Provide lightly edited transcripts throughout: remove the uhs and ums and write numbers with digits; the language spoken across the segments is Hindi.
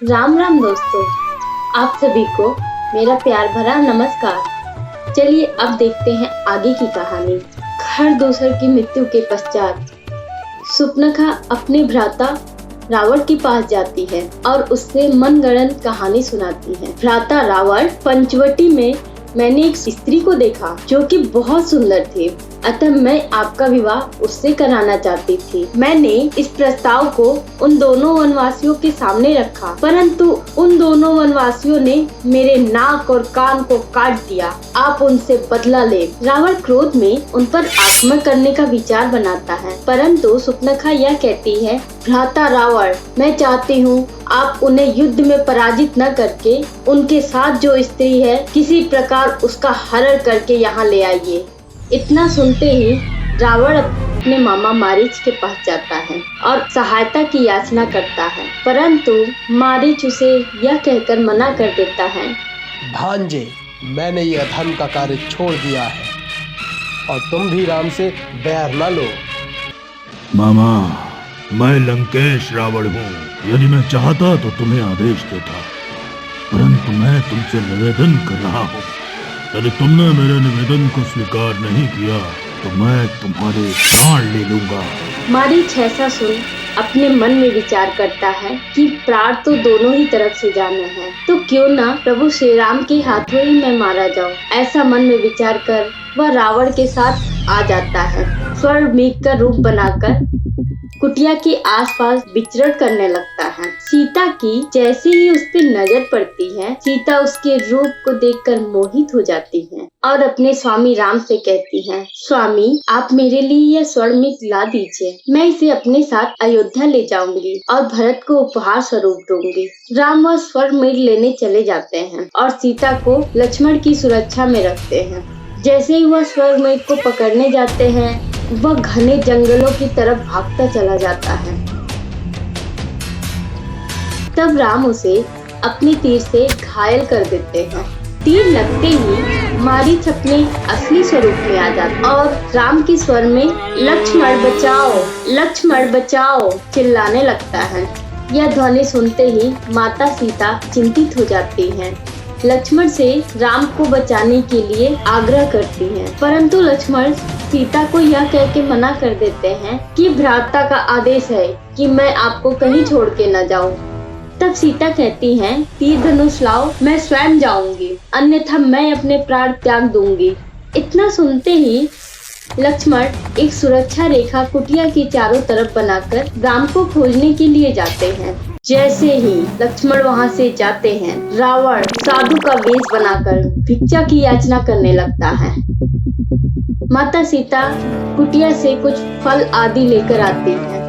राम राम दोस्तों, आप सभी को मेरा प्यार भरा नमस्कार। चलिए अब देखते हैं आगे की कहानी। खरदूसर की मृत्यु के पश्चात सुपनखा अपने भ्राता रावण के पास जाती है और उससे मनगढ़ंत कहानी सुनाती है। भ्राता रावण, पंचवटी में मैंने एक स्त्री को देखा जो कि बहुत सुंदर थी, अतः मैं आपका विवाह उससे कराना चाहती थी। मैंने इस प्रस्ताव को उन दोनों वनवासियों के सामने रखा, परंतु उन दोनों वनवासियों ने मेरे नाक और कान को काट दिया। आप उनसे बदला ले। रावण क्रोध में उन पर आक्रमण करने का विचार बनाता है, परंतु सुपनखा यह कहती है, भ्राता रावण, मैं चाहती हूँ आप उन्हें युद्ध में पराजित न करके उनके साथ जो स्त्री है किसी प्रकार उसका हरण करके यहाँ ले आइए। इतना सुनते ही रावण अपने मामा मारीच के पास जाता है और सहायता की याचना करता है, परंतु मारीच उसे यह कहकर मना कर देता है, भांजे, मैंने ये अधर्म का कार्य छोड़ दिया है और तुम भी राम से बैर न लो। मामा, मैं लंकेश रावण हूँ। यदि मैं चाहता तो तुम्हें आदेश देता, परंतु मैं तुमसे निवेदन कर रहा हूँ। यदि तुमने मेरे निवेदन को स्वीकार नहीं किया तो मैं तुम्हारे प्राण ले लूंगा। मारीच ऐसा सुन अपने मन में विचार करता है कि प्राण तो दोनों ही तरफ से जाने हैं, तो क्यों ना प्रभु श्री राम के हाथों ही मैं मारा जाऊं। ऐसा मन में विचार कर वह रावण के साथ आ जाता है। स्वर्ण मेघ का रूप बनाकर कुटिया के आसपास विचरण करने लगता है। सीता की जैसे ही उस पर नजर पड़ती है, सीता उसके रूप को देखकर मोहित हो जाती है और अपने स्वामी राम से कहती है, स्वामी, आप मेरे लिए यह स्वर्ण मेघ ला दीजिए। मैं इसे अपने साथ अयोध्या ले जाऊंगी और भरत को उपहार स्वरूप दूंगी। राम वह स्वर्ण मेघ लेने चले जाते हैं और सीता को लक्ष्मण की सुरक्षा में रखते हैं। जैसे ही वह स्वर्ण मेघ को पकड़ने जाते हैं, वह घने जंगलों की तरफ भागता चला जाता है। तब राम उसे अपने तीर से घायल कर देते हैं। तीर लगते ही मारीच अपने असली स्वरूप में आ जाता और राम के स्वर में लक्ष्मण बचाओ, लक्ष्मण बचाओ चिल्लाने लगता है। यह ध्वनि सुनते ही माता सीता चिंतित हो जाती हैं। लक्ष्मण से राम को बचाने के लिए आग्रह करती हैं, परंतु लक्ष्मण सीता को यह कह के मना कर देते हैं कि भ्राता का आदेश है कि मैं आपको कहीं छोड़ के न जाऊं। तब सीता कहती हैं, तीर धनुष लाओ, मैं स्वयं जाऊंगी, अन्यथा मैं अपने प्राण त्याग दूंगी। इतना सुनते ही लक्ष्मण एक सुरक्षा रेखा कुटिया की चारों तरफ बनाकर राम को खोजने के लिए जाते हैं। जैसे ही लक्ष्मण वहां से जाते हैं, रावण साधु का वेश बनाकर भिक्षा की याचना करने लगता है। माता सीता कुटिया से कुछ फल आदि लेकर आती हैं।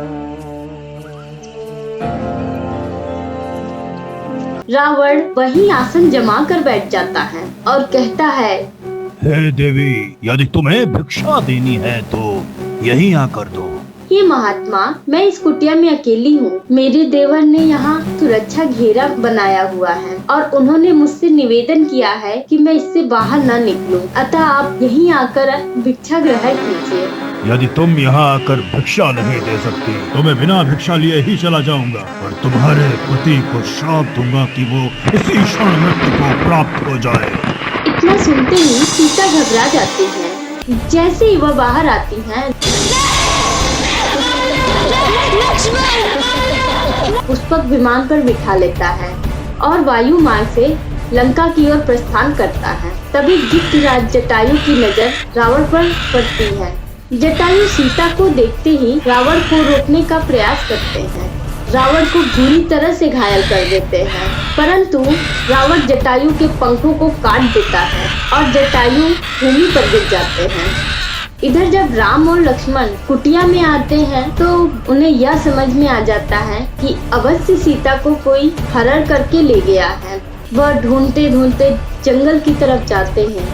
रावण वहीं आसन जमा कर बैठ जाता है और कहता है, हे देवी, यदि तुम्हें भिक्षा देनी है तो यहीं आकर दो। हे महात्मा, मैं इस कुटिया में अकेली हूँ। मेरे देवर ने यहाँ सुरक्षा घेरा बनाया हुआ है और उन्होंने मुझसे निवेदन किया है कि मैं इससे बाहर न निकलूं, अतः आप यहीं आकर भिक्षा ग्रहण कीजिए। यदि तुम यहाँ आकर भिक्षा नहीं दे सकती तो मैं बिना भिक्षा लिए ही चला जाऊंगा और तुम्हारे पति को श्राप दूंगा कि वो इसी क्षण मृत्यु को प्राप्त हो जाए। इतना सुनते ही सीता घबरा जाती है। जैसे ही वह बाहर आती हैं, पुष्पक विमान पर बिठा लेता है और वायु मार्ग से लंका की ओर प्रस्थान करता है। तभी गिद्धराज जटायु की नजर रावण पर पड़ती है। जटायु सीता को देखते ही रावण को रोकने का प्रयास करते हैं। रावण को बुरी तरह से घायल कर देते हैं, परंतु रावण जटायु के पंखों को काट देता है और जटायु भूमि पर गिर जाते हैं। इधर जब राम और लक्ष्मण कुटिया में आते हैं तो उन्हें यह समझ में आ जाता है कि अवश्य सीता को कोई हरण करके ले गया है। वह ढूंढते ढूंढते जंगल की तरफ जाते हैं।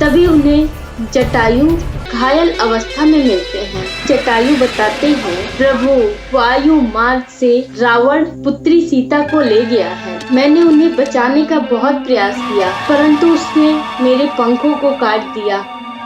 तभी उन्हें जटायु घायल अवस्था में मिलते हैं। जटायु बताते हैं, प्रभु, वायु मार्ग से रावण पुत्री सीता को ले गया है। मैंने उन्हें बचाने का बहुत प्रयास किया, परंतु उसने मेरे पंखों को काट दिया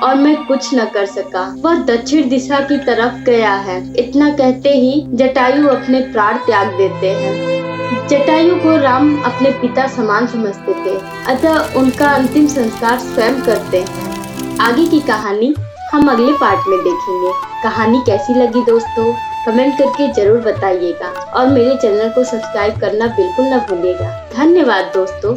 और मैं कुछ न कर सका। वह दक्षिण दिशा की तरफ गया है। इतना कहते ही जटायु अपने प्राण त्याग देते हैं। जटायु को राम अपने पिता समान समझते थे, अतः उनका अंतिम संस्कार स्वयं करते हैं। आगे की कहानी हम अगले पार्ट में देखेंगे। कहानी कैसी लगी दोस्तों, कमेंट करके जरूर बताइएगा और मेरे चैनल को सब्सक्राइब करना बिल्कुल न भूलिएगा। धन्यवाद दोस्तों।